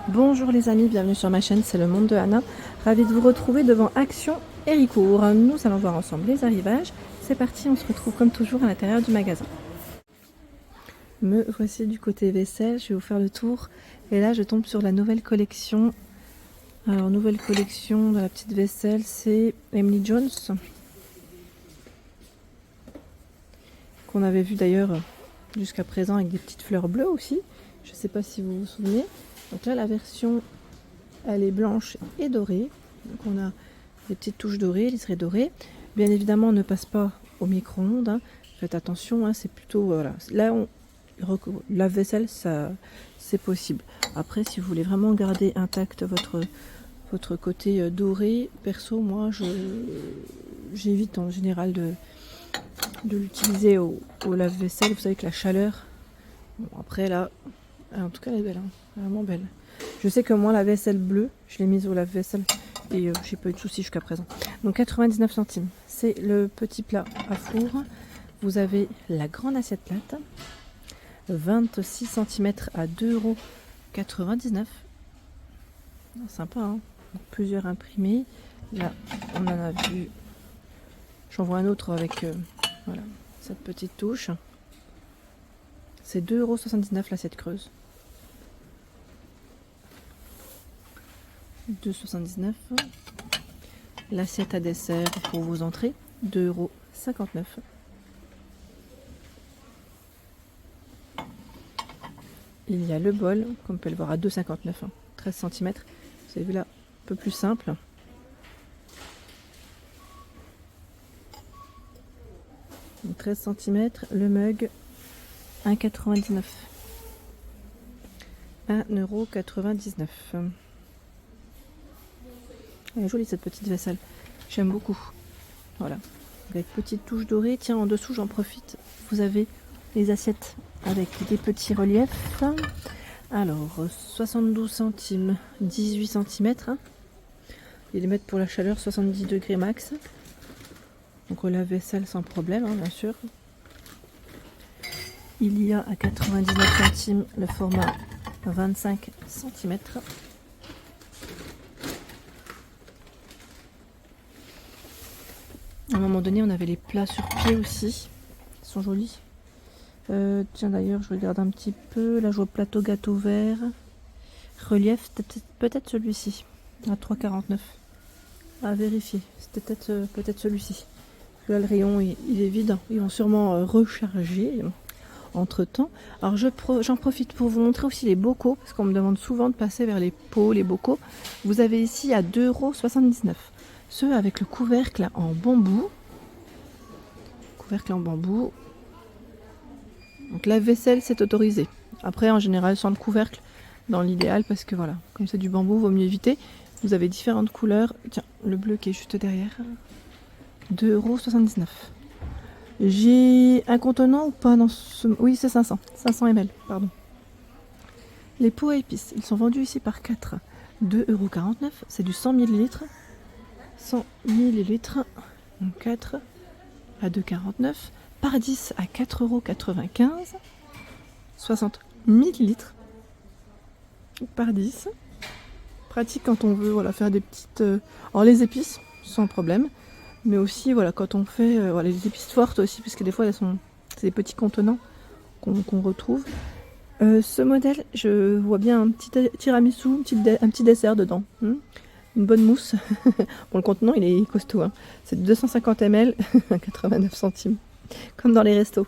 Bonjour les amis, bienvenue sur ma chaîne, c'est le monde de Anna. Ravie de vous retrouver devant Action Héricourt. Nous allons voir ensemble les arrivages. C'est parti, on se retrouve comme toujours à l'intérieur du magasin. Me voici du côté vaisselle, je vais vous faire le tour. Et là je tombe sur la nouvelle collection. Alors nouvelle collection de la petite vaisselle, c'est Emily Jones. Qu'on avait vu d'ailleurs jusqu'à présent avec des petites fleurs bleues aussi. Je ne sais pas si vous vous souvenez. Donc là, la version, elle est blanche et dorée. Donc on a des petites touches dorées, liserés dorés. Bien évidemment, on ne passe pas au micro-ondes. Hein. Faites attention, hein, c'est plutôt... voilà. Là, la vaisselle, ça, c'est possible. Après, si vous voulez vraiment garder intact votre côté doré, perso, moi, j'évite en général de l'utiliser au lave-vaisselle. Vous savez que la chaleur... Bon, après, là... En tout cas, elle est belle, hein. Vraiment belle. Je sais que moi, la vaisselle bleue, je l'ai mise au lave-vaisselle et j'ai pas eu de soucis jusqu'à présent. Donc 99 centimes, c'est le petit plat à four. Vous avez la grande assiette plate, 26 cm à 2,99 €. Sympa, hein. Donc, plusieurs imprimés. Là, on en a vu. J'en vois un autre avec voilà, cette petite touche. C'est 2,79 € l'assiette creuse. 2,79 €. L'assiette à dessert pour vos entrées, 2,59 €. Il y a le bol, comme on peut le voir, à 2,59 €, 13 cm. Vous avez vu là, un peu plus simple. Donc 13 cm, le mug, 1,99 €. 1,99 €. Elle est jolie cette petite vaisselle, j'aime beaucoup. Voilà, avec petite touche dorée. Tiens, en dessous, j'en profite, vous avez les assiettes avec des petits reliefs. Alors, 72 centimes, 18 cm. Ils les mettent pour la chaleur, 70 degrés max. Donc au lave-vaisselle sans problème, hein, bien sûr. Il y a à 99 centimes le format 25 cm. À un moment donné, on avait les plats sur pied aussi. Ils sont jolis. Tiens, d'ailleurs, je regarde un petit peu. Là, je vois plateau gâteau vert. Relief, peut-être celui-ci. À 3,49 €. À vérifier. C'était peut-être celui-ci. Là, le rayon, il est vide. Ils vont sûrement recharger entre temps. Alors, j'en profite pour vous montrer aussi les bocaux. Parce qu'on me demande souvent de passer vers les pots, les bocaux. Vous avez ici à 2,79 €. Ceux avec le couvercle en bambou. Couvercle en bambou. Donc la vaisselle, c'est autorisé. Après, en général, sans le couvercle, dans l'idéal, parce que voilà, comme c'est du bambou, vaut mieux éviter. Vous avez différentes couleurs. Tiens, le bleu qui est juste derrière. 2,79 €. J'ai un contenant ou pas dans ce... Oui, c'est 500 ml, pardon. Les pots à épices, ils sont vendus ici par 4. 2,49 €. C'est du 100 ml. 100 ml, donc 4 à 2,49 €, par 10 à 4,95 €, 60 ml par 10. Pratique quand on veut voilà, faire des petites... Alors les épices, sans problème, mais aussi voilà, quand on fait voilà, les épices fortes aussi, puisque des fois c'est des petits contenants qu'on retrouve. Ce modèle, je vois bien un petit tiramisu, un petit dessert dedans. Une bonne mousse. Bon, le contenant, il est costaud. Hein. C'est 250 ml, 89 centimes. Comme dans les restos.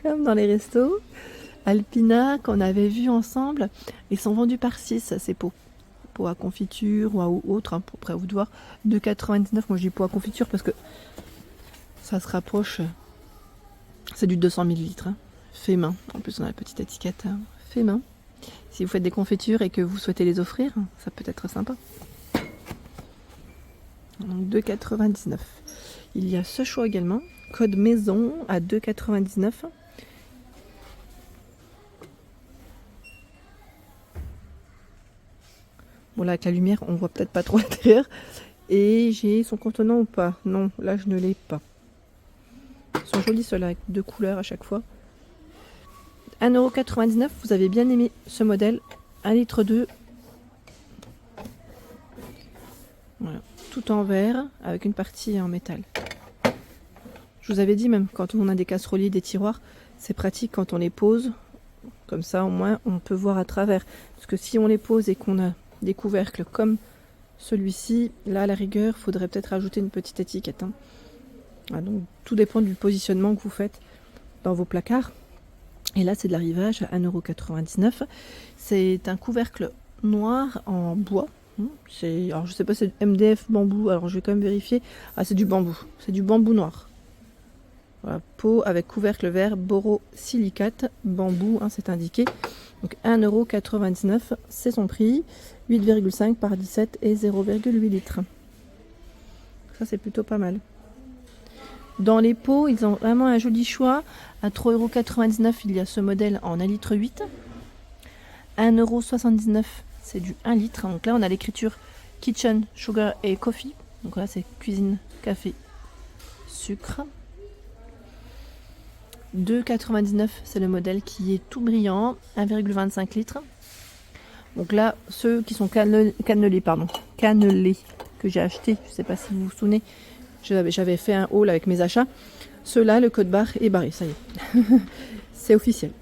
Comme dans les restos. Alpina, qu'on avait vu ensemble. Ils sont vendus par 6, ces pots. Pots à confiture ou autre, hein, pour après vous voir. 2,99. Moi, je dis pot à confiture parce que ça se rapproche. C'est du 200 ml. Hein. Fait main. En plus, on a la petite étiquette. Hein. Fait main. Si vous faites des confitures et que vous souhaitez les offrir, ça peut être sympa. Donc 2,99 €. Il y a ce choix également. Code maison à 2,99 €. Bon là avec la lumière on voit peut-être pas trop l'intérieur. Et j'ai son contenant ou pas? Non, là je ne l'ai pas. Ils sont jolis ceux-là avec 2 couleurs à chaque fois. 1,99 €, vous avez bien aimé ce modèle. 1,2 litre. Voilà, tout en verre avec une partie en métal. Je vous avais dit, même quand on a des casseroliers, des tiroirs, c'est pratique quand on les pose. Comme ça, au moins, on peut voir à travers. Parce que si on les pose et qu'on a des couvercles comme celui-ci, là, à la rigueur, il faudrait peut-être ajouter une petite étiquette. Hein. Ah, donc, tout dépend du positionnement que vous faites dans vos placards. Et là, c'est de l'arrivage à 1,99 €. C'est un couvercle noir en bois. Alors, je sais pas, c'est MDF bambou. Alors, je vais quand même vérifier. Ah, c'est du bambou. C'est du bambou noir. Voilà, peau avec couvercle vert, borosilicate, bambou, hein, c'est indiqué. Donc 1,99 €, c'est son prix. 8,5 par 17 et 0,8 litres. Ça, c'est plutôt pas mal. Dans les pots, ils ont vraiment un joli choix. À 3,99 €, il y a ce modèle en 1,8 litre. 1,79 €, c'est du 1 litre. Donc là, on a l'écriture Kitchen, Sugar et Coffee. Donc là, c'est cuisine, café, sucre. 2,99 €, c'est le modèle qui est tout brillant, 1,25 litres. Donc là, ceux qui sont cannelés, que j'ai acheté, je ne sais pas si vous vous souvenez, j'avais fait un haul avec mes achats. Ceux-là, le code barre est barré, ça y est. C'est officiel.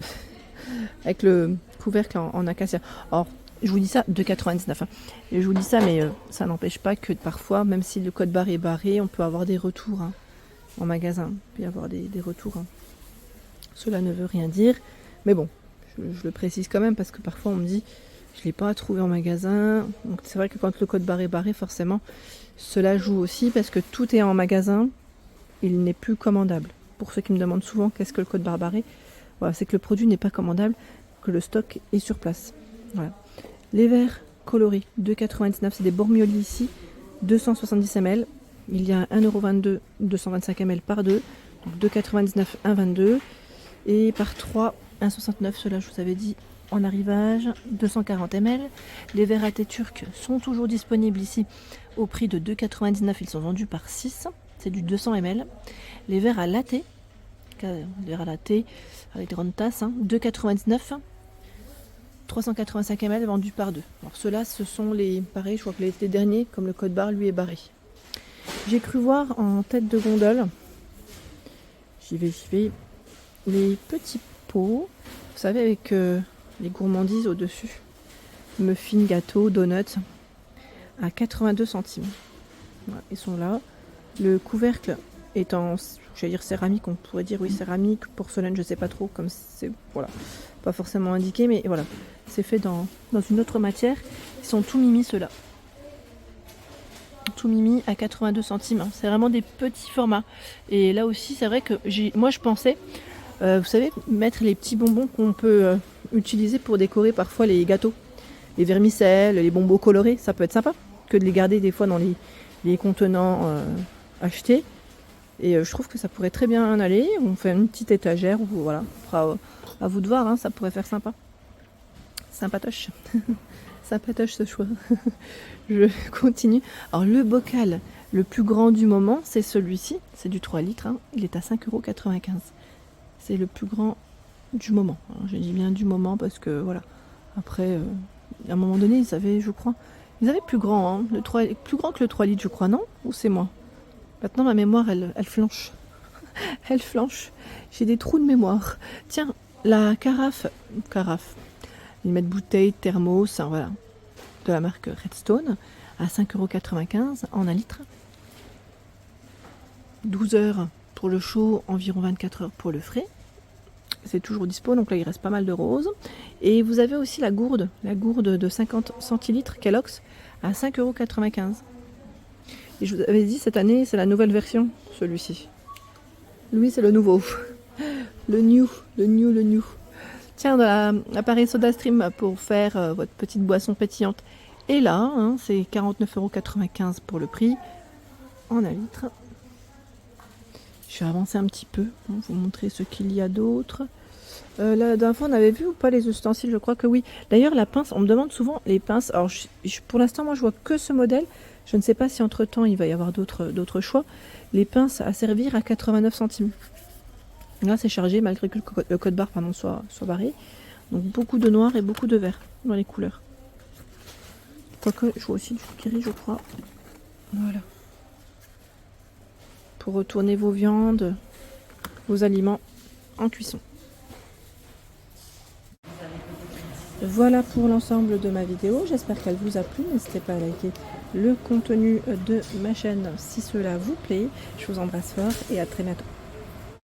Avec le couvercle en acacia. Alors, je vous dis ça, 2,99 €. Hein. Et je vous dis ça, mais ça n'empêche pas que parfois, même si le code barre est barré, on peut avoir des retours hein, en magasin. Il peut y avoir des retours. Hein. Cela ne veut rien dire, mais bon, je le précise quand même parce que parfois on me dit je ne l'ai pas trouvé en magasin. Donc c'est vrai que quand le code barre est barré, forcément, cela joue aussi parce que tout est en magasin, il n'est plus commandable. Pour ceux qui me demandent souvent qu'est-ce que le code barre barré, voilà, c'est que le produit n'est pas commandable, que le stock est sur place. Voilà. Les verres colorés, 2,99 €, c'est des Bormioli ici, 270 ml. Il y a 1,22 €, 225 ml par 2, donc 2,99 €, 1,22 €. Et par 3, 1,69 €, cela je vous avais dit en arrivage, 240 ml. Les verres à thé turc sont toujours disponibles ici au prix de 2,99 €. Ils sont vendus par 6, c'est du 200 ml. Les verres à latte, avec des grandes tasses, hein, 2,99 €, 385 ml vendus par 2. Alors ceux-là, ce sont les, pareil, je crois que les derniers, comme le code barre lui est barré. J'ai cru voir en tête de gondole, j'y vais. Les petits pots, vous savez, avec les gourmandises au-dessus. Muffins, gâteaux, donuts, à 82 centimes. Voilà, ils sont là. Le couvercle est en, j'allais dire céramique, on pourrait dire oui céramique, porcelaine, je sais pas trop, comme c'est, voilà, pas forcément indiqué, mais voilà, c'est fait dans une autre matière. Ils sont tout mimi ceux-là. Tout mimi à 82 centimes. Hein. C'est vraiment des petits formats. Et là aussi, c'est vrai que moi je pensais... vous savez, mettre les petits bonbons qu'on peut utiliser pour décorer parfois les gâteaux. Les vermicelles, les bonbons colorés, ça peut être sympa que de les garder des fois dans les contenants achetés. Et je trouve que ça pourrait très bien aller. On fait une petite étagère, ou voilà, à vous de voir, hein, ça pourrait faire sympa. Sympatoche. Sympatoche ce choix. Je continue. Alors le bocal le plus grand du moment, c'est celui-ci. C'est du 3 litres. Hein. Il est à 5,95 €. C'est le plus grand du moment. Alors, je dis bien du moment parce que voilà. Après, à un moment donné, ils avaient, je crois, plus grand. Hein, plus grand que le 3 litres, je crois, non? Ou c'est moi? Maintenant, ma mémoire, elle flanche. Elle flanche. J'ai des trous de mémoire. Tiens, la carafe. Ils mettent bouteille, thermos, hein, voilà. De la marque Redstone à 5,95 € en 1 litre. 12 heures pour le chaud, environ 24 heures pour le frais. C'est toujours dispo, donc là il reste pas mal de roses. Et vous avez aussi la gourde de 50 centilitres Kellogg's à 5,95 €. Et je vous avais dit, cette année, c'est la nouvelle version, celui-ci. Lui, c'est le nouveau. Le new. Tiens, de l'appareil SodaStream pour faire votre petite boisson pétillante. Et là, hein, c'est 49,95 € pour le prix en 1 litre. Je vais avancer un petit peu, hein, vous montrer ce qu'il y a d'autre. La dernière fois, on avait vu ou pas les ustensiles? Je crois que oui. D'ailleurs, la pince, on me demande souvent les pinces. Alors, pour l'instant, moi, je vois que ce modèle. Je ne sais pas si entre-temps, il va y avoir d'autres choix. Les pinces à servir à 89 centimes. Là, c'est chargé, malgré que le code barre soit barré. Donc beaucoup de noir et beaucoup de vert dans les couleurs. Quoique, je vois aussi du kiri, je crois. Voilà. Pour retourner vos viandes, vos aliments en cuisson. Voilà pour l'ensemble de ma vidéo. J'espère qu'elle vous a plu. N'hésitez pas à liker le contenu de ma chaîne si cela vous plaît. Je vous embrasse fort et à très bientôt.